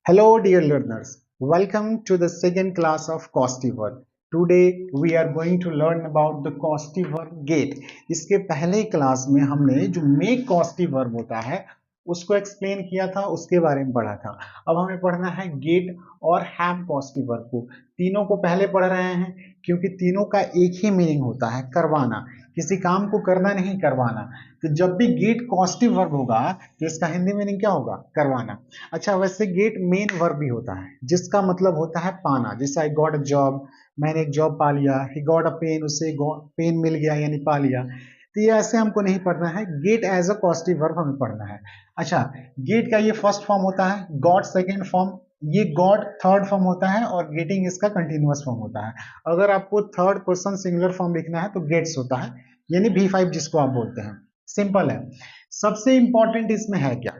Hello, dear learners. Welcome to the second class of causative verb. Today we are going to learn about the causative verb get. इसके पहले class में हमने जो make causative verb होता है उसको explain किया था, उसके बारे में पढ़ा था। अब हमें पढ़ना है get और have causative verb को। तीनों को पहले पढ़ रहे हैं क्योंकि तीनों का एक ही मीनिंग होता है, करवाना। किसी काम को करना नहीं, करवाना। तो जब भी गेट कॉस्टिव वर्ब होगा तो इसका हिंदी मीनिंग क्या होगा? करवाना। अच्छा, वैसे गेट मेन वर्ब भी होता है जिसका मतलब होता है पाना। जैसे आई गॉट अ जॉब, मैंने एक जॉब पा लिया। ही गॉट अ पेन, उसे पेन मिल गया यानी पा लिया। तो ये ऐसे हमको नहीं पढ़ना है, get as a causative verb हमें पढ़ना है। अच्छा, गेट का ये फर्स्ट फॉर्म होता है, गॉट सेकेंड फॉर्म, ये गॉट थर्ड फॉर्म होता है और गेटिंग इसका कंटिन्यूअस फॉर्म होता है। अगर आपको थर्ड पर्सन सिंगुलर फॉर्म लिखना है तो गेट्स होता है, यानी V5 जिसको आप बोलते हैं। सिंपल है। सबसे इंपॉर्टेंट इसमें है क्या?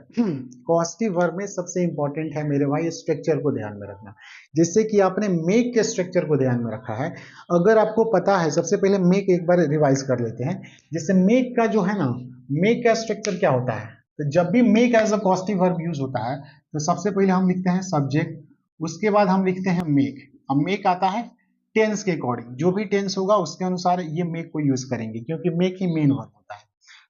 कॉस्टिव वर्ब में सबसे इंपॉर्टेंट है मेरे भाई स्ट्रक्चर को ध्यान में रखना। जैसे कि आपने मेक के स्ट्रक्चर को ध्यान में रखा है, अगर आपको पता है, सबसे पहले मेक एक बार रिवाइज कर लेते हैं। जैसे मेक का जो है ना, मेक का स्ट्रक्चर क्या होता है? तो जब भी make as a causative verb use होता है तो सबसे पहले हम लिखते हैं सब्जेक्ट, उसके बाद हम लिखते हैं मेक। अब मेक आता है टेंस के अकॉर्डिंग, जो भी टेंस होगा उसके अनुसार ये मेक को यूज करेंगे क्योंकि मेक ही मेन वर्ब होता है।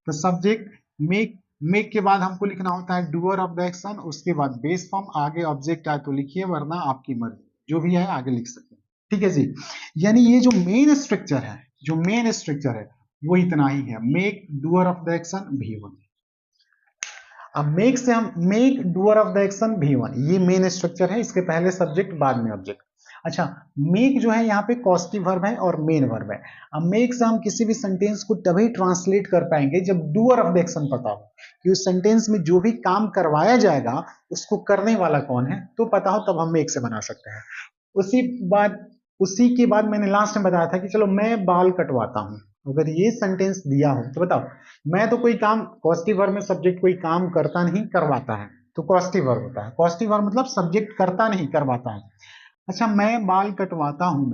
तो सब्जेक्ट मेक, मेक के बाद हमको लिखना होता है डूअर ऑफ द एक्शन, उसके बाद बेस फॉर्म, आगे ऑब्जेक्ट आए तो लिखिए वरना आपकी मर्जी, जो भी है आगे लिख सकते हैं। ठीक है जी। यानी ये जो मेन स्ट्रक्चर है, जो मेन स्ट्रक्चर है वो इतना ही है, make doer of the action V1। अब मेक से हम make doer of the action V1, ये मेन स्ट्रक्चर है, इसके पहले सब्जेक्ट बाद में ऑब्जेक्ट। अच्छा, मेक जो है यहाँ पे कॉस्टिव वर्ब है और मेन वर्ब है। अब मेक से हम किसी भी सेंटेंस को तभी ट्रांसलेट कर पाएंगे जब डूअर ऑफ द एक्शन पता हो कि उस सेंटेंस में जो भी काम करवाया जाएगा उसको करने वाला कौन है, तो पता हो तब हम मेक से बना सकते हैं। उसी बात, उसी के बाद मैंने लास्ट में बताया था कि चलो मैं बाल कटवाता हूं। अगर ये सेंटेंस दिया हो तो बताओ, मैं तो कोई काम, कॉस्टिव वर्ब में सब्जेक्ट कोई काम करता नहीं करवाता है तो कॉस्टिव वर्ब होता है। कॉस्टिव वर्ब मतलब सब्जेक्ट करता नहीं करवाता है। अच्छा, मैं बाल कटवाता हूं,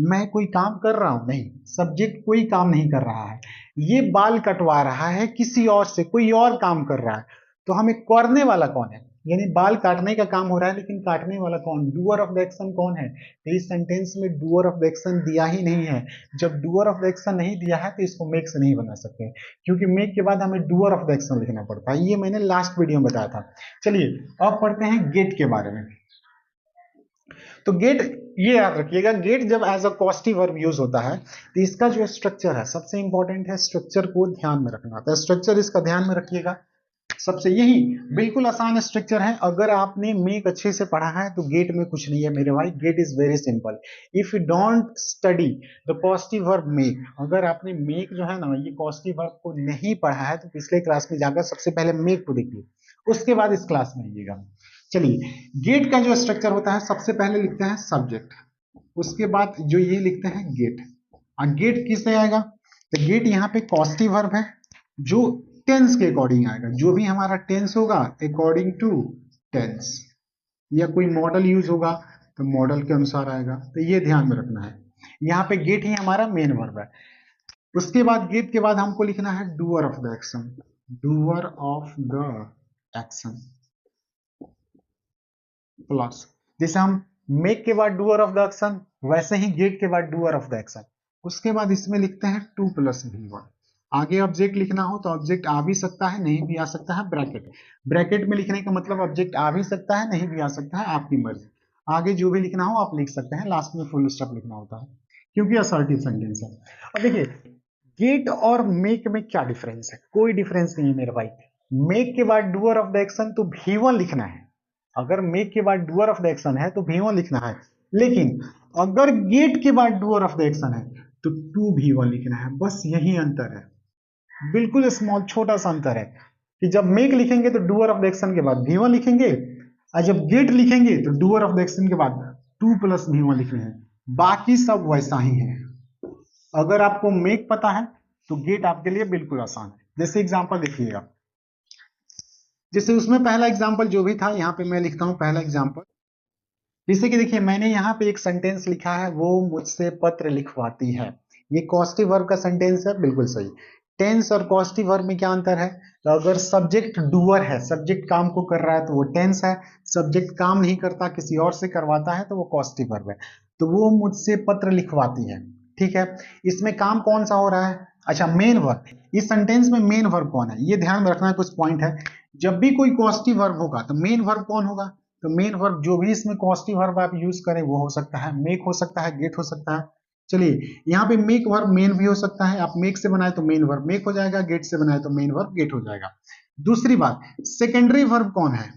मैं कोई काम कर रहा हूं? नहीं, सब्जेक्ट कोई काम नहीं कर रहा है, ये बाल कटवा रहा है किसी और से, कोई और काम कर रहा है। तो हमें करने वाला कौन है? यानी बाल काटने का काम हो रहा है लेकिन काटने वाला कौन? डूअर ऑफ द एक्शन कौन है? तो इस सेंटेंस में डूअर ऑफ द एक्शन दिया ही नहीं है। जब डूअर ऑफ द एक्शन नहीं दिया है तो इसको मेक से नहीं बना सकते, क्योंकि मेक के बाद हमें डूअर ऑफ द एक्शन लिखना पड़ता है। ये मैंने लास्ट वीडियो में बताया था। चलिए अब पढ़ते हैं गेट के बारे में। तो गेट, ये याद रखिएगा, गेट जब as a causative verb use होता है तो इसका जो स्ट्रक्चर है सबसे इंपॉर्टेंट है, स्ट्रक्चर को ध्यान में रखना होता है। स्ट्रक्चर इसका ध्यान में रखिएगा। सबसे यही बिल्कुल आसान स्ट्रक्चर है। अगर आपने मेक अच्छे से पढ़ा है तो गेट में कुछ नहीं है मेरे भाई, get is very simple. If you don't study the positive verb make, अगर आपने मेक जो है ना ये पॉजिटिव वर्ब को नहीं पढ़ा है तो पिछले क्लास में जाकर सबसे पहले मेक को देखिए, उसके बाद इस क्लास में आइएगा। चलिए, गेट का जो स्ट्रक्चर होता है, सबसे पहले लिखते हैं सब्जेक्ट, उसके बाद जो ये लिखते हैं गेट। और गेट किससे आएगा? तो गेट यहाँ पे पॉजिटिव वर्ब है जो टेंस के अकॉर्डिंग आएगा, जो भी हमारा टेंस होगा अकॉर्डिंग टू टेंस, या कोई मॉडल यूज होगा तो मॉडल के अनुसार आएगा। तो ये ध्यान में रखना है, यहाँ पे गेट ही हमारा मेन वर्ब है। उसके बाद गेट के बाद हमको लिखना है doer of the action, doer of the action plus, जैसे हम मेक के बाद डूअर ऑफ द एक्शन वैसे ही गेट के बाद डूअर ऑफ द एक्शन। उसके बाद इसमें लिखते हैं 2+V1। आगे ऑब्जेक्ट लिखना हो तो ऑब्जेक्ट आ भी सकता है नहीं भी आ सकता है, ब्रैकेट, ब्रैकेट में लिखने का मतलब ऑब्जेक्ट आ भी सकता है नहीं भी आ सकता है, आपकी मर्जी। आगे जो भी लिखना हो आप लिख सकते हैं, लास्ट में फुल स्टॉप लिखना होता है क्योंकि असर्टिव सेंटेंस है। अब देखिए, गेट और मेक में क्या डिफरेंस है? कोई डिफरेंस नहीं है मेरे भाई। मेक के बाद डूअर ऑफ द एक्शन तो V1 लिखना है, अगर मेक के बाद डूअर ऑफ द एक्शन है तो V1 लिखना है। लेकिन अगर गेट के बाद डूअर ऑफ द एक्शन है तो 2V1 लिखना है। बस यही अंतर है, बिल्कुल स्मॉल छोटा सा अंतर है कि जब मेक लिखेंगे तो डूअर ऑफ द एक्शन के बाद V1 लिखेंगे, और जब गेट लिखेंगे तो डूअर ऑफ द एक्शन के बाद 2+V1 लिखने हैं। बाकी सब वैसा ही है। अगर आपको मेक पता है तो गेट आपके लिए बिल्कुल आसान है। जैसे एग्जांपल देखिएगा, जैसे उसमें पहला एग्जांपल जो भी था यहाँ पे मैं लिखता हूं पहला एग्जांपल। जैसे कि देखिए, मैंने यहाँ पे एक सेंटेंस लिखा है, वो मुझसे पत्र लिखवाती है। ये कॉस्टिव वर्ब का सेंटेंस है, बिल्कुल सही। टेंस और कॉस्टिव वर्ब में क्या अंतर है? तो अगर सब्जेक्ट डूअर है, सब्जेक्ट काम को कर रहा है, तो वो टेंस है। सब्जेक्ट काम नहीं करता, किसी और से करवाता है, तो वो कॉस्टिव वर्ब है। तो वो मुझसे पत्र लिखवाती है, ठीक है। इसमें काम कौन सा हो रहा है? अच्छा, मेन वर्ब। इस सेंटेंस में मेन वर्ब कौन है, ये ध्यान में रखना है, कुछ पॉइंट है। जब भी कोई कॉस्टिव वर्ब होगा तो मेन वर्ब कौन होगा? तो मेन वर्ब जो भी इसमें कॉस्टिव वर्ब आप यूज करें वो हो सकता है मेक, हो सकता है गेट, हो सकता है। चलिए, यहाँ पे मेक वर्ब मेन भी हो सकता है। आप मेक से बनाए तो मेन वर्ब मेक हो जाएगा, गेट से बनाए तो मेन वर्ब गेट हो जाएगा। दूसरी बात, सेकेंडरी वर्ब कौन है।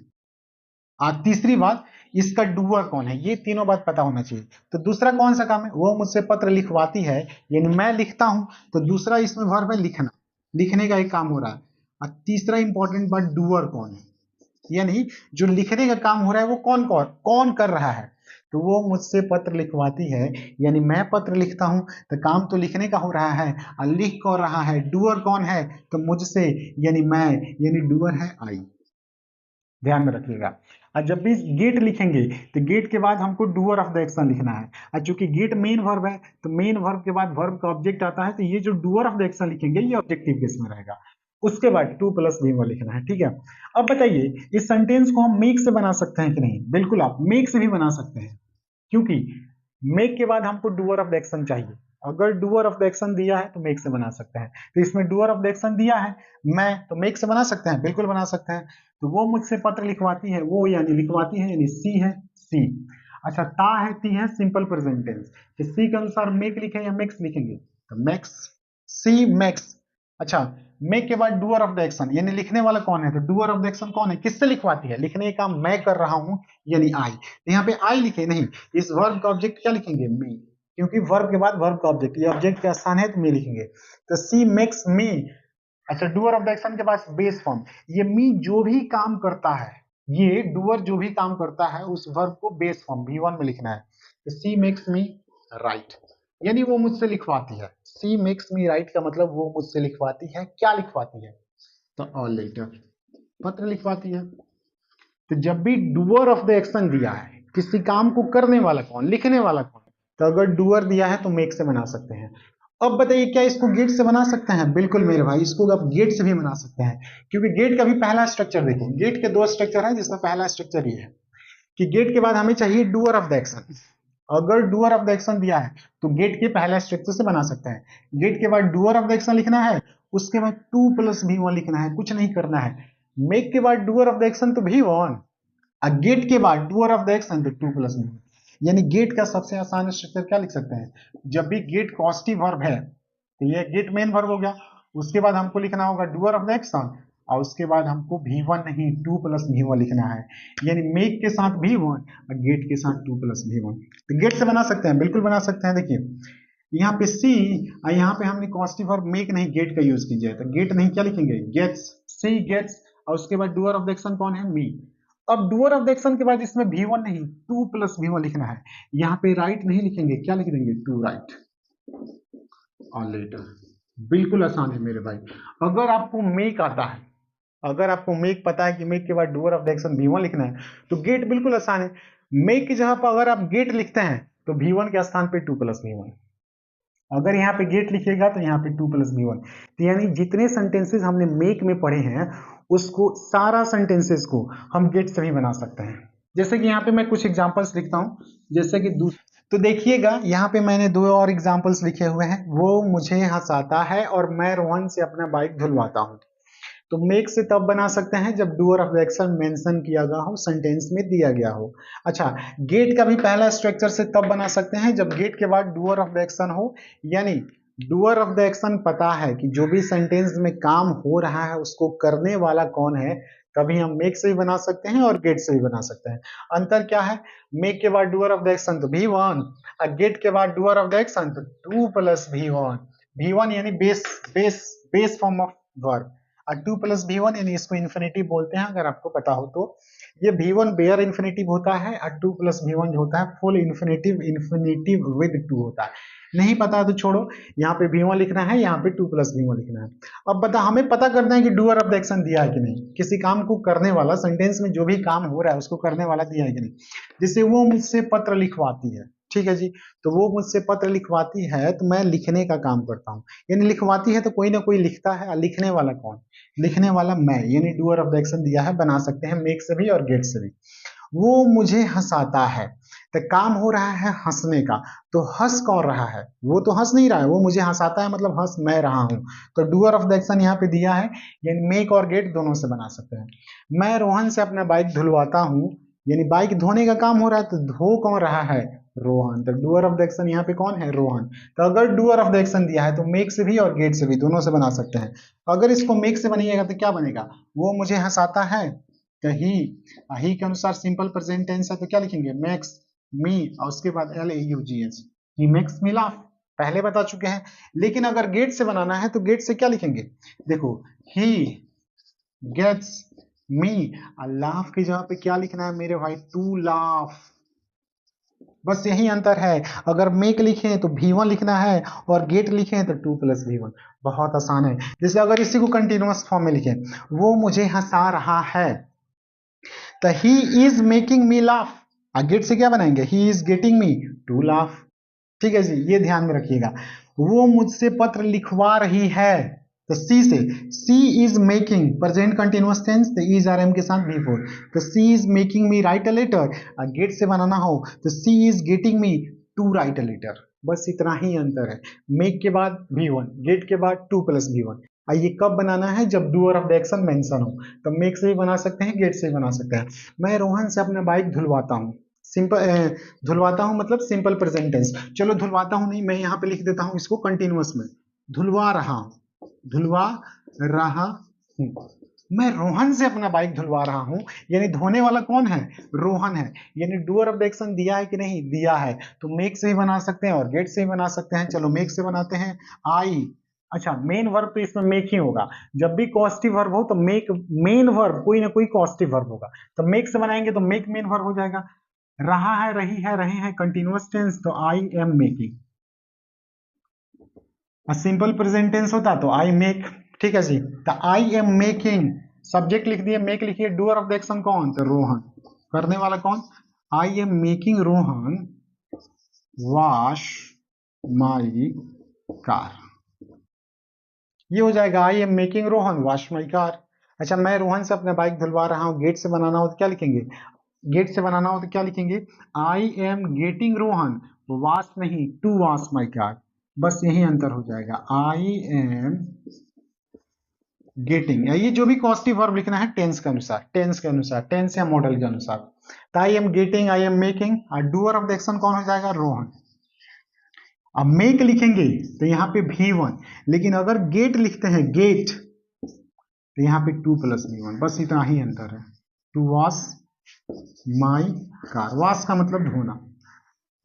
तीसरी बात, इसका डूअर कौन है, ये तीनों बात पता होना चाहिए। तो दूसरा कौन सा काम है, वो मुझसे पत्र लिखवाती है, यानी मैं लिखता हूं, तो दूसरा इसमें वर्ब है लिखना, लिखने का एक काम हो रहा है। और तीसरा इंपॉर्टेंट बात, डूअर कौन है, यानी जो लिखने का काम हो रहा है वो कौन कर रहा है। तो वो मुझसे पत्र लिखवाती है, यानी मैं पत्र लिखता हूं, तो काम तो लिखने का हो रहा है, और लिख कौन रहा है, डूअर कौन है, तो मुझसे, यानी मैं, यानी डूअर है आई। ध्यान में रखिएगा। और जब भी गेट लिखेंगे तो गेट के बाद हमको डूअर ऑफ द एक्शन लिखना है, और चूंकि गेट मेन वर्ब है तो मेन वर्ब के बाद वर्ब का ऑब्जेक्ट आता है, तो ये जो डूअर ऑफ द एक्शन लिखेंगे ये ऑब्जेक्टिव केस में रहेगा। उसके बाद टू प्लस भी लिखना है, ठीक है। अब बताइए, इस सेंटेंस को हम मेक से बना सकते हैं कि नहीं? बिल्कुल, आप मेक से भी बना सकते हैं, क्योंकि मेक के बाद हमको डूअर ऑफ द एक्शन चाहिए। अगर डूअर ऑफ द एक्शन दिया है तो मेक से बना सकते हैं। तो इसमें डूअर ऑफ द एक्शन दिया है मैं, तो मेक से बना सकते हैं, बिल्कुल बना सकते हैं। तो वो मुझसे पत्र लिखवाती है, वो यानी लिखवाती है, यानी सी है, सी। अच्छा, ता है, ती है, सिंपल प्रेजेंट टेंस। तो सी के अनुसार मेक लिखें या मेक्स लिखेंगे? तो मेक्स, सी मेक्स। अच्छा, मेक के बाद डूअर ऑफ द एक्शन, यानी लिखने वाला कौन है, तो डूअर ऑफ द एक्शन कौन है, किससे लिखवाती है, लिखने का काम मैं कर रहा हूं, यानी आई। तो यहाँ पे आई लिखे नहीं, इस वर्ब का ऑब्जेक्ट क्या लिखेंगे, मी, क्योंकि वर्ब के बाद वर्ब का ऑब्जेक्ट, ये ऑब्जेक्ट का स्थान है तो मी लिखेंगे। तो सी मेक्स मी। अच्छा, डूअर ऑफ द एक्शन के पास बेस फॉर्म, ये मी जो भी काम करता है, ये डूअर जो भी काम करता है उस वर्ब को बेस फॉर्म V1 में लिखना है। तो सी मेक्स मी राइट, यानी वो मुझसे लिखवाती है। सी मेक्स मी राइट का मतलब वो मुझसे लिखवाती है, क्या लिखवाती है, तो ऑल लेटर, पत्र लिखवाती है। तो जब भी डूअर ऑफ द एक्शन दिया है, किसी काम को करने वाला कौन, लिखने वाला कौन, तो अगर डूअर दिया है तो मेक से बना सकते हैं। अब बताइए, क्या इसको गेट से बना सकते हैं? बिल्कुल मेरे भाई, इसको आप गेट से भी बना सकते हैं, क्योंकि गेट का भी पहला स्ट्रक्चर देखिए, गेट के दो स्ट्रक्चर है, जिसमें पहला स्ट्रक्चर ये है कि गेट के बाद हमें चाहिए डूअर ऑफ द एक्शन। अगर डूअर ऑफ द एक्शन दिया है तो गेट के पहला स्ट्रक्चर से बना सकते हैं। गेट के बाद डूअर ऑफ द एक्शन लिखना है, उसके बाद टू प्लस V1 लिखना है, कुछ नहीं करना है। मेक के बाद डूअर ऑफ द एक्शन तो V1, गेट के बाद डूअर ऑफ द एक्शन तो टू प्लस V1। यानी गेट का सबसे आसान स्ट्रक्चर क्या लिख सकते हैं, जब भी गेट कॉस्टिव वर्ब है तो ये गेट मेन वर्ब हो गया, उसके बाद हमको लिखना होगा डूअर ऑफ द एक्शन, और उसके बाद हमको V1 नहीं टू प्लस V1 लिखना है, यानी मेक के साथ V1 और गेट के साथ टू प्लस V1। तो गेट से बना सकते हैं, बिल्कुल बना सकते हैं। देखिए यहाँ पे सी, और यहाँ पे हमने कॉस्टिव वर्ब मेक नहीं गेट का यूज कीजिए, तो गेट नहीं क्या लिखेंगे, गेट्स, सी गेट्स, और उसके बाद डूअर ऑफ द एक्शन कौन है, मी। अब डूअर ऑफ द एक्शन के बाद इसमें V1 नहीं टू प्लस V1 लिखना है, यहाँ पे राइट नहीं लिखेंगे, क्या लिख देंगे, टू राइट और लेटर। बिल्कुल आसान है मेरे भाई। अगर आपको मेक आता है, अगर आपको मेक पता है कि मेक के बाद doer of the action V1 लिखना है, तो गेट बिल्कुल आसान है। मेक की जगह पर अगर आप गेट लिखते हैं तो V1 के स्थान पे टू प्लस V1, अगर यहाँ पे गेट लिखिएगा तो यहाँ पे टू प्लस V1। तो यानी जितने सेंटेंसेस हमने मेक में पढ़े हैं उसको, सारा सेंटेंसेस को हम गेट से भी बना सकते हैं। जैसे कि यहाँ पे मैं कुछ एग्जांपल्स लिखता हूँ, जैसे कि तो देखिएगा यहाँ पे मैंने दो और एग्जांपल्स लिखे हुए हैं। वो मुझे हंसाता है और मैं रोहन से अपना बाइक धुलवाता हूँ। तो मेक से तब बना सकते हैं जब doer of the action mention किया गया हो, सेंटेंस में दिया गया हो। अच्छा, गेट का भी पहला स्ट्रक्चर से तब बना सकते हैं जब गेट के बाद डूअर ऑफ द एक्शन हो, यानी डूअर ऑफ द एक्शन पता है कि जो भी सेंटेंस में काम हो रहा है उसको करने वाला कौन है, तभी हम मेक से भी बना सकते हैं और गेट से भी बना सकते हैं। अंतर क्या है, मेक के बाद डूअर ऑफ द एक्शन तो V1, और गेट के बाद डूअर ऑफ द एक्शन तो टू प्लस V1। V1 यानी base base base form of verb, और टू प्लस V1 यानी इसको इन्फिनेटिव बोलते हैं, अगर आपको पता हो तो। ये V1 बेयर इन्फिनेटिव होता है, और टू प्लस V1 जो होता है full infinitive, infinitive with two होता है। नहीं पता तो छोड़ो, यहाँ पे V1 लिखना है, यहाँ पे टू प्लस V1 लिखना है। अब बता, हमें पता करना है कि डूअर ऑफ द एक्शन दिया है कि नहीं, किसी काम को करने वाला, सेंटेंस में जो भी काम हो रहा है उसको करने वाला दिया है कि नहीं। जैसे वो मुझसे पत्र लिखवाती है, ठीक है जी। तो वो मुझसे पत्र लिखवाती है तो मैं लिखने का काम करता हूँ, यानी लिखवाती है तो कोई ना कोई लिखता है, लिखने वाला कौन? लिखने वाला मैं, यानी डूअर ऑफ द एक्शन दिया है, बना सकते हैं मेक से भी और गेट से भी। वो मुझे हंसाता है, तो काम हो रहा है हंसने का, तो हंस कौन रहा है? वो तो हंस नहीं रहा है, वो मुझे हंसाता है मतलब हंस मैं रहा हूं। तो डूअर ऑफ द एक्शन यहाँ पे दिया है, यानी मेक और गेट दोनों से बना सकते हैं। मैं रोहन से अपना बाइक धुलवाता हूँ, यानी बाइक धोने का काम हो रहा है, तो धो कौन रहा है? रोहन। तो डूअर ऑफ द एक्शन यहाँ पे कौन है? रोहन। तो अगर डूअर ऑफ द एक्शन दिया है तो मेक से भी और गेट से भी दोनों से बना सकते हैं। अगर इसको मेक से बनिएगा तो क्या बनेगा? वो मुझे हंसाता है, तो ही के अनुसार सिंपल प्रेजेंट टेंस है तो क्या लिखेंगे? मेक्स मी और उसके बाद LAUGH, he makes me laugh, पहले बता चुके हैं। लेकिन अगर गेट से बनाना है तो गेट से क्या लिखेंगे? देखो, ही गेट्स मी, लाफ की जगह पे क्या लिखना है मेरे भाई? टू लाफ, बस यही अंतर है। अगर मेक लिखें तो V1 लिखना है और गेट लिखें तो 2 + V1, बहुत आसान है। जैसे अगर इसी को कंटिन्यूअस फॉर्म में लिखें, वो मुझे हंसा रहा है, तो he is making me laugh, get से क्या बनाएंगे? He is getting me to laugh. ठीक है जी, ये ध्यान में रखिएगा। वो मुझसे पत्र लिखवा रही है, तो सी से, she is making present continuous tense, तो इज आर एम के साथ V4, तो she is making me write a letter. Get से बनाना हो तो she is getting me to write a letter, बस इतना ही अंतर है। मेक के बाद V1, गेट के बाद 2 + V1। ये कब बनाना है? जब doer of the action mention हो, तो मेक से भी बना सकते हैं, गेट से भी बना सकते हैं। मैं रोहन से अपना बाइक धुलवाता हूँ, सिंपल धुलवाता हूं मतलब सिंपल प्रेजेंट टेंस। चलो धुलवाता हूं नहीं, मैं यहाँ पे लिख देता हूं इसको कंटिन्यूअस में, धुलवा रहा हूं, धुलवा रहा हूं। मैं रोहन से अपना बाइक धुलवा रहा हूं, यानी धोने वाला कौन है? रोहन है। यानी डूअर ऑफ द एक्शन दिया है कि नहीं? दिया है, तो मेक से भी बना सकते हैं और गेट से भी बना सकते हैं। चलो मेक से बनाते हैं, आई। अच्छा, मेन वर्ब तो इसमें मेक ही होगा, जब भी कॉस्टिव वर्ब हो तो मेक मेन वर्ब, कोई ना कोई कॉस्टिव वर्ब होगा, तो मेक से बनाएंगे तो मेक मेन वर्ब हो जाएगा। रहा है, रही है, रहे हैं कंटिन्यूअस टेंस, तो I am making. Simple present tense होता तो आई मेक। ठीक है जी, तो आई एम मेकिंग, सब्जेक्ट लिख दिए, मेक लिखिए, डूअर ऑफ द एक्शन कौन? तो रोहन। करने वाला कौन? आई am making Rohan wash my car, ये हो जाएगा आई am making Rohan wash my car. अच्छा, मैं रोहन से अपना बाइक धुलवा रहा हूं, गेट से बनाना हो तो क्या लिखेंगे? गेट से बनाना हो तो क्या लिखेंगे? आई एम गेटिंग रोहन वॉश नहीं, टू वॉश माई कार, बस यही अंतर हो जाएगा। आई एम गेटिंग, ये जो भी कॉस्टिव वर्ब लिखना है टेंस के अनुसार, टेंस के अनुसार, टेंस या मॉडल के अनुसार। तो I am getting, I am making, और डूअर ऑफ द एक्शन कौन हो जाएगा? रोहन। अब मेक लिखेंगे तो यहाँ पे V1, लेकिन अगर गेट लिखते हैं गेट, तो यहाँ पे 2 + V1, बस इतना ही अंतर है। To wash my car, wash का मतलब धोना।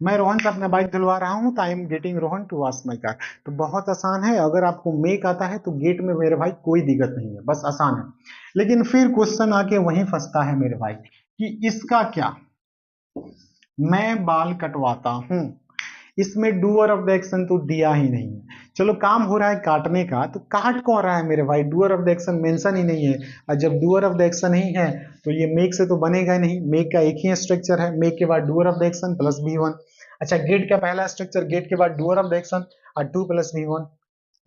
मैं रोहन से अपना बाइक धुलवा रहा हूं, तो I am getting Rohan to wash my car. तो बहुत आसान है, अगर आपको मेक आता है तो गेट में मेरे भाई कोई दिक्कत नहीं है, बस आसान है। लेकिन फिर क्वेश्चन आके वहीं फंसता है मेरे भाई, कि इसका क्या? मैं बाल कटवाता हूं, इसमें डूअर ऑफ द एक्शन तो दिया ही नहीं है। चलो काम हो रहा है काटने का, तो काट कौन रहा है मेरे भाई? Doer of the action mention ही नहीं है, और जब डूअर ऑफ द एक्शन नहीं है तो ये मेक से तो बनेगा नहीं। मेक का एक ही स्ट्रक्चर है, मेक के बाद doer of the action plus V1। अच्छा, गेट का पहला स्ट्रक्चर, गेट के बाद डूअर ऑफ द एक्शन और 2 + V1।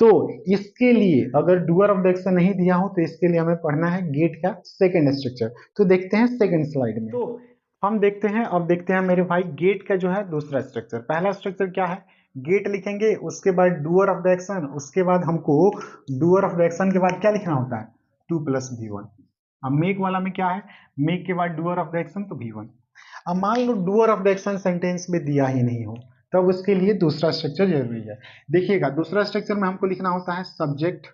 तो इसके लिए अगर डूअर ऑफ द एक्शन नहीं दिया हो तो इसके लिए हमें पढ़ना है गेट का सेकंड स्ट्रक्चर। तो देखते हैं सेकंड स्लाइड में। तो हम देखते हैं, अब देखते हैं मेरे भाई गेट का जो है दूसरा स्ट्रक्चर। पहला स्ट्रक्चर क्या है? गेट लिखेंगे, उसके बाद डूअर ऑफ द एक्शन, उसके बाद हमको डूअर ऑफ द एक्शन के बाद क्या लिखना होता है? 2 + V1। अब मेक वाला में क्या है? मेक के बाद डूअर ऑफ द एक्शन तो V1। अब मान लो doer of the action sentence में दिया ही नहीं हो, तब उसके लिए दूसरा स्ट्रक्चर जरूरी है। देखिएगा, दूसरा स्ट्रक्चर में हमको लिखना होता है सब्जेक्ट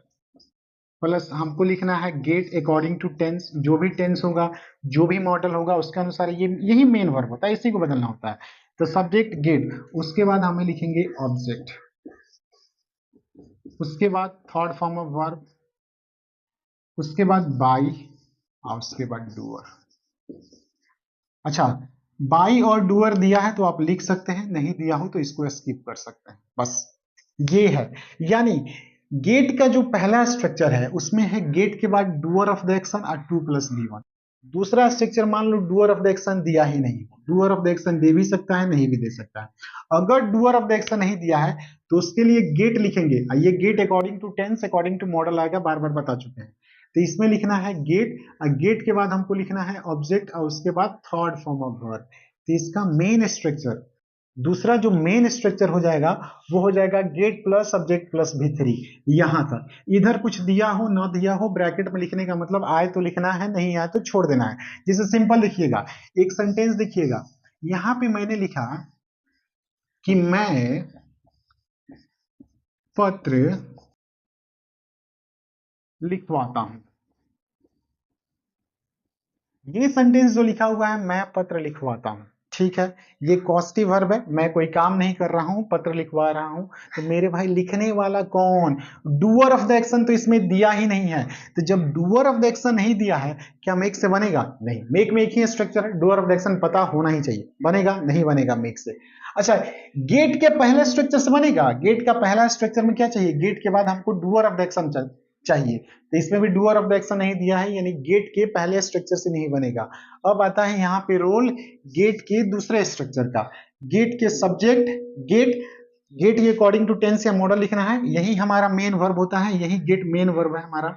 प्लस हमको लिखना है गेट अकॉर्डिंग टू टेंस, जो भी टेंस होगा, जो भी मॉडल होगा उसके अनुसार ये यही मेन वर्ब होता है, इसी को बदलना होता है। तो सब्जेक्ट गेट, उसके बाद हमें लिखेंगे ऑब्जेक्ट, उसके बाद थर्ड फॉर्म ऑफ वर्ब, उसके बाद बाई, और उसके बाद डूअर। अच्छा, बाई और डूअर दिया है तो आप लिख सकते हैं, नहीं दिया हो तो इसको स्किप कर सकते हैं, बस ये है। यानी गेट का जो पहला स्ट्रक्चर है उसमें है गेट के बाद डूअर ऑफ द एक्शन और 2 + V1। दूसरा स्ट्रक्चर मान लो डूअर ऑफ द एक्शन दिया ही नहीं, डूअर ऑफ द एक्शन दे भी सकता है, नहीं भी दे सकता है। अगर डूअर ऑफ द एक्शन नहीं दिया है तो उसके लिए गेट लिखेंगे। ये get according to tense, according to modal आएगा, बार बार बता चुके हैं। तो इसमें लिखना है गेट, गेट के बाद हमको लिखना है ऑब्जेक्ट और उसके बाद थर्ड फॉर्म ऑफ वर्ब। तो इसका मेन स्ट्रक्चर, दूसरा जो मेन स्ट्रक्चर हो जाएगा वो हो जाएगा gate plus subject plus V3। यहां तक इधर कुछ दिया हो ना दिया हो, ब्रैकेट में लिखने का मतलब आए तो लिखना है, नहीं आए तो छोड़ देना है। जैसे सिंपल लिखिएगा, एक सेंटेंस देखिएगा, यहां पे मैंने लिखा कि मैं पत्र लिखवाता हूं। ये सेंटेंस जो लिखा हुआ है मैं पत्र लिखवाता हूं, ठीक है, ये कॉस्टिव वर्ब है, मैं कोई काम नहीं कर रहा हूं, पत्र लिखवा रहा हूं। तो मेरे भाई लिखने वाला कौन? डूअर ऑफ द एक्शन तो इसमें दिया ही नहीं है। तो जब डूअर ऑफ द एक्शन नहीं दिया है, क्या मेक से बनेगा? नहीं। मेक में एक ही स्ट्रक्चर है, डूअर ऑफ द एक्शन पता होना ही चाहिए। बनेगा? नहीं बनेगा मेक से। अच्छा, गेट के पहले स्ट्रक्चर से बनेगा। गेट का पहला स्ट्रक्चर में क्या चाहिए? गेट के बाद हमको डूअर ऑफ द एक्शन चाहिए। तो इसमें भी डूअर ऑफ द एक्शन नहीं दिया है, यानी गेट के पहले स्ट्रक्चर से नहीं बनेगा। अब आता है यहाँ पे रोल गेट के दूसरे स्ट्रक्चर का। गेट के सब्जेक्ट, गेट, गेट ये अकॉर्डिंग टू टेंस या मॉडल लिखना है, यही हमारा मेन वर्ब होता है, यही गेट मेन वर्ब है हमारा।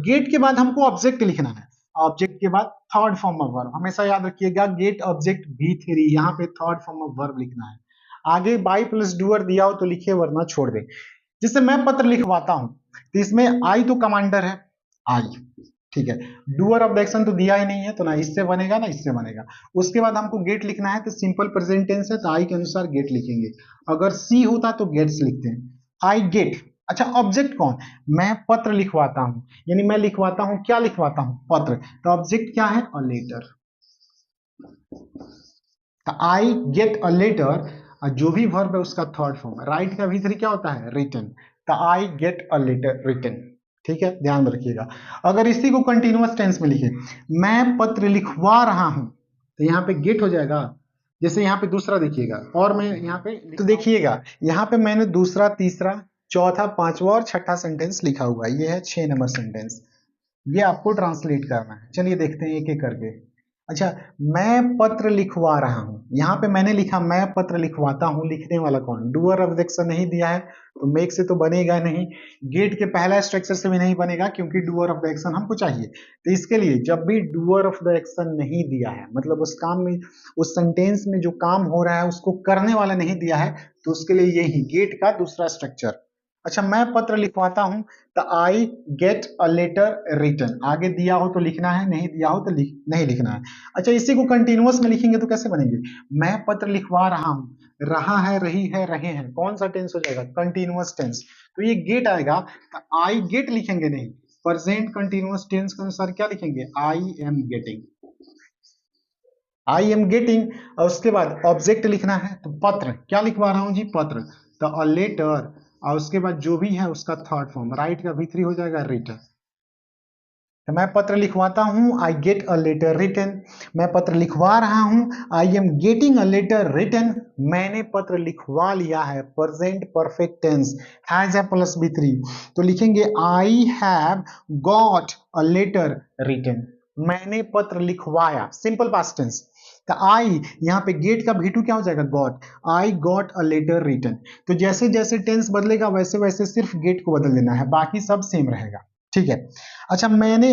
गेट के बाद हमको ऑब्जेक्ट लिखना है, ऑब्जेक्ट के बाद थर्ड फॉर्म ऑफ वर्ब। हमेशा याद रखिएगा गेट ऑब्जेक्ट V3, यहाँ पे थर्ड फॉर्म ऑफ वर्ब लिखना है। आगे बाई प्लस डूअर दिया हो तो लिखिए, वरना छोड़ दे। जिससे मैं पत्र लिखवाता हूं, तो इसमें आई तो कमांडर है, आई, ठीक है। डूअर ऑफ द एक्शन तो दिया ही नहीं है, तो ना इससे बनेगा ना इससे बनेगा। उसके बाद हमको गेट लिखना है, तो सिंपल प्रेजेंट टेंस है, तो आई के अनुसार गेट लिखेंगे। अगर सी होता तो गेट्स लिखते हैं, आई गेट। अच्छा, ऑब्जेक्ट कौन? मैं पत्र लिखवाता हूं, यानी मैं लिखवाता हूं, क्या लिखवाता हूं? पत्र। तो ऑब्जेक्ट क्या है? A letter. I get a letter, जो भी वर्ब है उसका थर्ड फॉर्म है। राइट का V3 क्या होता है? रिटन। तो I get a letter written, ठीक है, ध्यान रखिएगा। अगर इसी को कंटिन्यूअस टेंस में लिखे, मैं पत्र लिखवा रहा हूं, तो यहाँ पे गेट हो जाएगा। जैसे यहाँ पे दूसरा देखिएगा, और मैं यहाँ पे तो देखिएगा, यहाँ पे मैंने दूसरा, तीसरा, चौथा, पांचवा और छठा सेंटेंस लिखा हुआ है। ये है 6 नंबर सेंटेंस, ये आपको ट्रांसलेट करना है। चलिए देखते हैं एक एक करके। अच्छा, मैं पत्र लिखवा रहा हूं, यहाँ पे मैंने लिखा मैं पत्र लिखवाता हूं, लिखने वाला कौन? डूअर ऑफ द एक्शन नहीं दिया है, तो मेक से तो बनेगा नहीं। गेट के पहला स्ट्रक्चर से भी नहीं बनेगा, क्योंकि डूअर ऑफ द एक्शन हमको चाहिए। तो इसके लिए जब भी डूअर ऑफ द एक्शन नहीं दिया है, मतलब उस काम में, उस सेंटेंस में जो काम हो रहा है उसको करने वाला नहीं दिया है, तो उसके लिए यही गेट का दूसरा स्ट्रक्चर। अच्छा, मैं पत्र लिखवाता हूं, तो I get a letter written. आगे दिया हो तो लिखना है, नहीं दिया हो तो नहीं लिखना है। अच्छा, इसी को कंटिन्यूअस में लिखेंगे तो कैसे बनेंगे? मैं पत्र लिखवा रहा हूं, रहा है, रही है, रहे हैं, कौन सा टेंस हो जाएगा? Continuous tense. तो ये गेट आएगा, तो आई गेट लिखेंगे नहीं, प्रेजेंट कंटिन्यूअस टेंस के अनुसार क्या लिखेंगे? आई am getting, I am getting. और उसके बाद ऑब्जेक्ट लिखना है, तो पत्र, क्या लिखवा रहा हूं जी? पत्र। तो अ लेटर, और उसके बाद जो भी है उसका थर्ड फॉर्म, राइट का V3 हो जाएगा रिटन। तो मैं पत्र लिखवाता हूं, I get a letter written. मैं पत्र लिखवा रहा हूं, I am getting a letter written. मैंने पत्र लिखवा लिया है, प्रेजेंट परफेक्ट टेंस, हैज है प्लस V3, तो लिखेंगे I have got a letter written. मैंने पत्र लिखवाया, सिंपल पास्ट टेंस। तो आई, यहाँ पे गेट का V2 क्या हो जाएगा? Got. I got a letter written. तो जैसे जैसे टेंस बदलेगा वैसे वैसे सिर्फ गेट को बदल देना है, बाकी सब सेम रहेगा, ठीक है। अच्छा, मैंने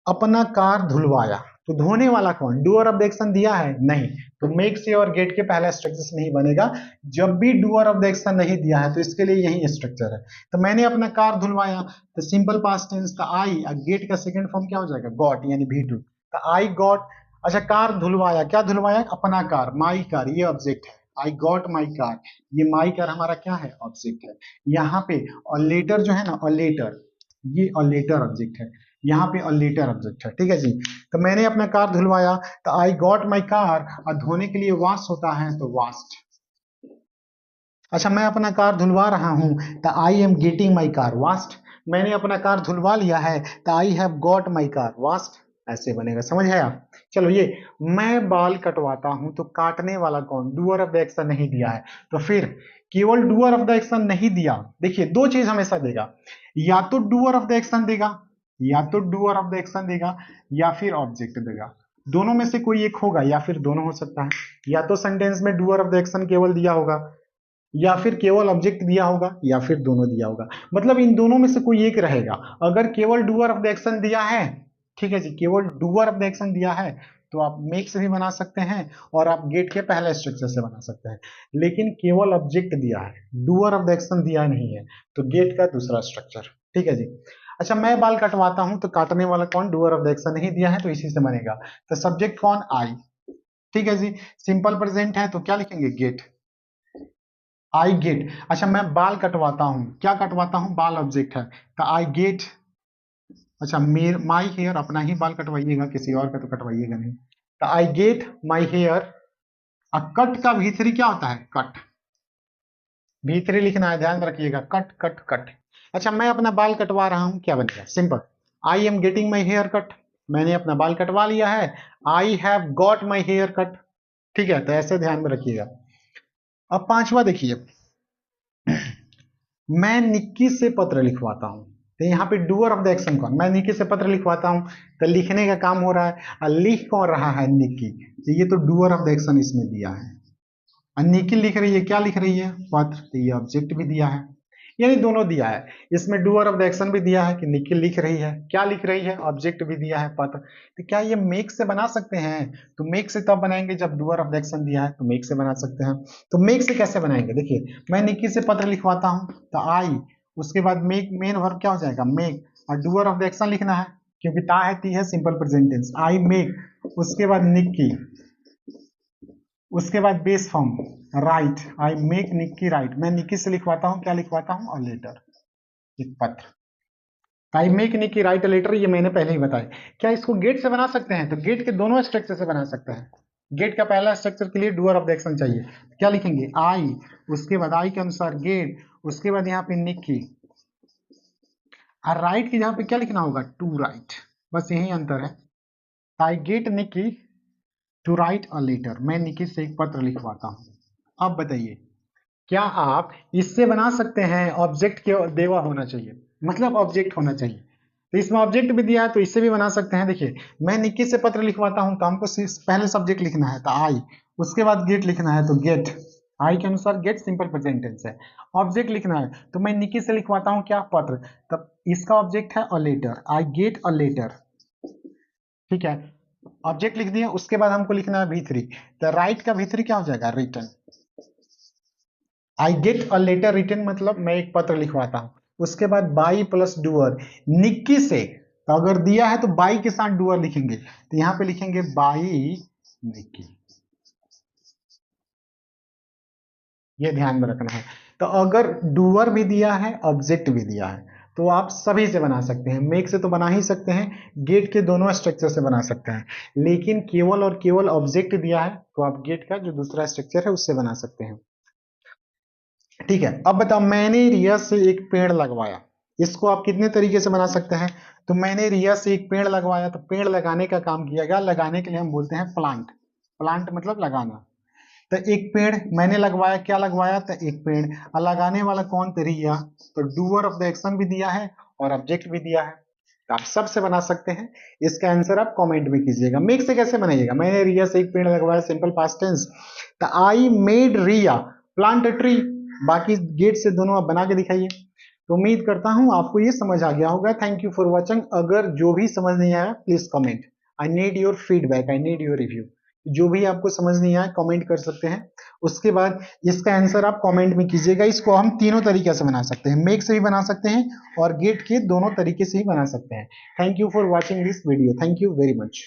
अपना कार धुलवाया, तो धोने वाला कौन? डूअर ऑफ द एक्शन दिया है? नहीं, तो मेक से और गेट के पहला स्ट्रक्चर से नहीं बनेगा। जब भी डूअर ऑफ द एक्शन नहीं दिया है तो इसके लिए यही स्ट्रक्चर है। तो मैंने अपना कार धुलवाया, तो सिंपल पास्ट टेंस का आई, गेट का सेकंड फॉर्म क्या हो जाएगा? गॉट, यानी V2। तो आई गॉट। अच्छा, कार धुलवाया, क्या धुलवाया? अपना कार, माई कार, ये ऑब्जेक्ट है। आई गॉट माई कार, ये माई कार हमारा क्या है? ऑब्जेक्ट है। यहाँ पे और लेटर जो है ना, और लेटर, ये अ लेटर ऑब्जेक्ट है, यहाँ पे अ लेटर ऑब्जेक्ट है, ठीक है जी। तो मैंने अपना कार धुलवाया, तो आई गॉट माई कार, और धोने के लिए वॉश होता है, तो वॉश्ड। अच्छा, मैं अपना कार धुलवा रहा हूं, तो I am getting my car washed. मैंने अपना कार धुलवा लिया है, तो आई have got my car washed. ऐसे बनेगा, समझ है आप? चलो, ये मैं बाल कटवाता हूं, तो काटने वाला कौन? डूअर ऑफ द एक्शन नहीं दिया है, तो फिर केवल डूअर ऑफ द एक्शन नहीं दिया। देखिए, दो चीज हमेशा देगा, या तो डूअर ऑफ द एक्शन देगा, या तो डूअर ऑफ द एक्शन देगा, या फिर ऑब्जेक्ट देगा। दोनों में से कोई एक होगा या फिर दोनों हो सकता है, या तो सेंटेंस में डूअर ऑफ द एक्शन केवल दिया होगा या फिर केवल ऑब्जेक्ट दिया होगा या फिर दोनों दिया होगा, मतलब इन दोनों में से कोई एक रहेगा। अगर केवल डूअर ऑफ द एक्शन दिया है, ठीक है जी, केवल डूअर ऑफ द एक्शन दिया है तो आप मेक से भी बना सकते हैं और आप गेट के पहले स्ट्रक्चर से बना सकते हैं। लेकिन केवल ऑब्जेक्ट दिया है, डूअर ऑफ द एक्शन दिया नहीं है, तो गेट का दूसरा स्ट्रक्चर। ठीक है जी। अच्छा, मैं बाल कटवाता हूं तो काटने वाला कौन, डूअर ऑफ द एक्शन नहीं दिया है तो इसी से बनेगा। तो सब्जेक्ट कौन, आई। ठीक है जी। सिंपल प्रेजेंट है तो क्या लिखेंगे, गेट, आई गेट। अच्छा, मैं बाल कटवाता हूं, क्या कटवाता हूं, बाल ऑब्जेक्ट है तो आई गेट। अच्छा, मेर माई हेयर, अपना ही बाल कटवाइएगा, किसी और का तो कटवाइएगा नहीं। तो I get my hair. Cut का भीतरी क्या होता है, कट, भीतरी लिखना है, ध्यान रखिएगा, कट कट कट। अच्छा, मैं अपना बाल कटवा रहा हूं, क्या बनेगा, simple, I am getting my hair cut, मैंने अपना बाल कटवा लिया है, I have got my hair cut. ठीक है, तो ऐसे ध्यान में रखिएगा। अब पांचवा देखिए, मैं निक्की से पत्र लिखवाता हूं, तो यहाँ पे डूअर ऑफ द एक्शन कौन, मैं निक्की से पत्र लिखवाता हूं, तो लिखने का काम हो रहा है, और लिख कौन रहा है, निक्की, तो ये तो डूअर ऑफ द एक्शन इसमें दिया है। और निखिल लिख रही है, क्या लिख रही है, पत्र, तो ये ऑब्जेक्ट भी दिया है, यानी दोनों दिया है। इसमें डूअर ऑफ द एक्शन भी दिया है कि निखिल लिख रही है, क्या लिख रही है, ऑब्जेक्ट भी दिया है, पत्र। तो क्या ये मेक से बना सकते हैं, तो मेक से तब बनाएंगे जब डूअर ऑफ द एक्शन दिया है, तो मेक से बना सकते हैं। तो मेक से कैसे बनाएंगे, देखिए, मैं निक्की से पत्र लिखवाता हूं तो आई, उसके बाद मेक, मेन वर्ब क्या हो जाएगा, मेक, और डूअर ऑफ द एक्शन लिखना है क्योंकि ता है, ती है, simple present tense, I make, उसके बाद निक्की, उसके बाद base form right, I make Nikki write, मैं निक्की से लिखवाता हूं, क्या लिखवाता हूं, अ लेटर, एक पत्र। I make Nikki write a letter, ये मैंने पहले ही बताया। क्या इसको गेट से बना सकते हैं, तो गेट के दोनों स्ट्रक्चर से बना सकते हैं। गेट का पहला स्ट्रक्चर के लिए डूअर ऑफ द एक्शन चाहिए, क्या लिखेंगे, आई, उसके बाद आई के अनुसार गेट, उसके बाद यहाँ पे निक्की, और राइट की जहां पे क्या लिखना होगा, टू राइट, बस यही अंतर है। I get Nikki to write a letter, मैं निक्की से एक पत्र लिखवाता हूं। अब बताइए, क्या आप इससे बना सकते हैं, ऑब्जेक्ट के देवा होना चाहिए, मतलब ऑब्जेक्ट होना चाहिए, तो इसमें ऑब्जेक्ट भी दिया है तो इससे भी बना सकते हैं। देखिए, मैं निक्की से पत्र लिखवाता हूं तो हमको पहले सब्जेक्ट लिखना है तो आई, उसके बाद गेट लिखना है तो गेट, आई के अनुसार गेट सिंपल प्रेजेंट टेंस है। ऑब्जेक्ट लिखना है तो मैं निक्की से लिखवाता हूं क्या, पत्र, तब इसका ऑब्जेक्ट है a letter, I get a letter. ठीक है, ऑब्जेक्ट लिख दिया, उसके बाद हमको लिखना है भीतरी, तो राइट का भीतरी क्या हो जाएगा, written, I get a letter written, मतलब मैं एक पत्र लिखवाता हूं। उसके बाद बाई प्लस डूअर, निक्की से, तो अगर दिया है तो बाई के साथ डूअर लिखेंगे, तो यहां पे लिखेंगे बाई निक्की, ये ध्यान में रखना है। तो अगर डूअर भी दिया है, ऑब्जेक्ट भी दिया है, तो आप सभी से बना सकते हैं, मेक से तो बना ही सकते हैं, गेट के दोनों स्ट्रक्चर से बना सकते हैं, लेकिन केवल और केवल ऑब्जेक्ट दिया है तो आप गेट का जो दूसरा स्ट्रक्चर है उससे बना सकते हैं। ठीक है, अब बताओ, मैंने रिया से एक पेड़ लगवाया, इसको आप कितने तरीके से बना सकते हैं, तो मैंने रिया से एक पेड़ लगवाया, तो पेड़ लगाने का काम किया गया, लगाने के लिए हम बोलते हैं प्लांट, प्लांट मतलब लगाना। तो एक पेड़ मैंने लगवाया, क्या लगवाया, तो एक पेड़, और लगाने वाला कौन, तो रिया, तो डूअर ऑफ द एक्शन भी दिया है और ऑब्जेक्ट भी दिया है, तो आप सबसे बना सकते हैं। इसका आंसर आप कमेंट में कीजिएगा। मेक से कैसे बनाइएगा, मैंने रिया से एक पेड़ लगवाया, सिंपल पास्ट टेंस, तो I made Riya plant tree, बाकी गेट से दोनों आप बना के दिखाइए। तो उम्मीद करता हूं आपको ये समझ आ गया होगा। Thank you for watching. अगर जो भी समझ नहीं आया please comment, I need your feedback, I need your review. जो भी आपको समझ नहीं आया कमेंट कर सकते हैं। उसके बाद इसका आंसर आप कमेंट में कीजिएगा। इसको हम तीनों तरीके से बना सकते हैं, मेक से भी बना सकते हैं और गेट के दोनों तरीके से ही बना सकते हैं। Thank you for watching this video, thank you very much.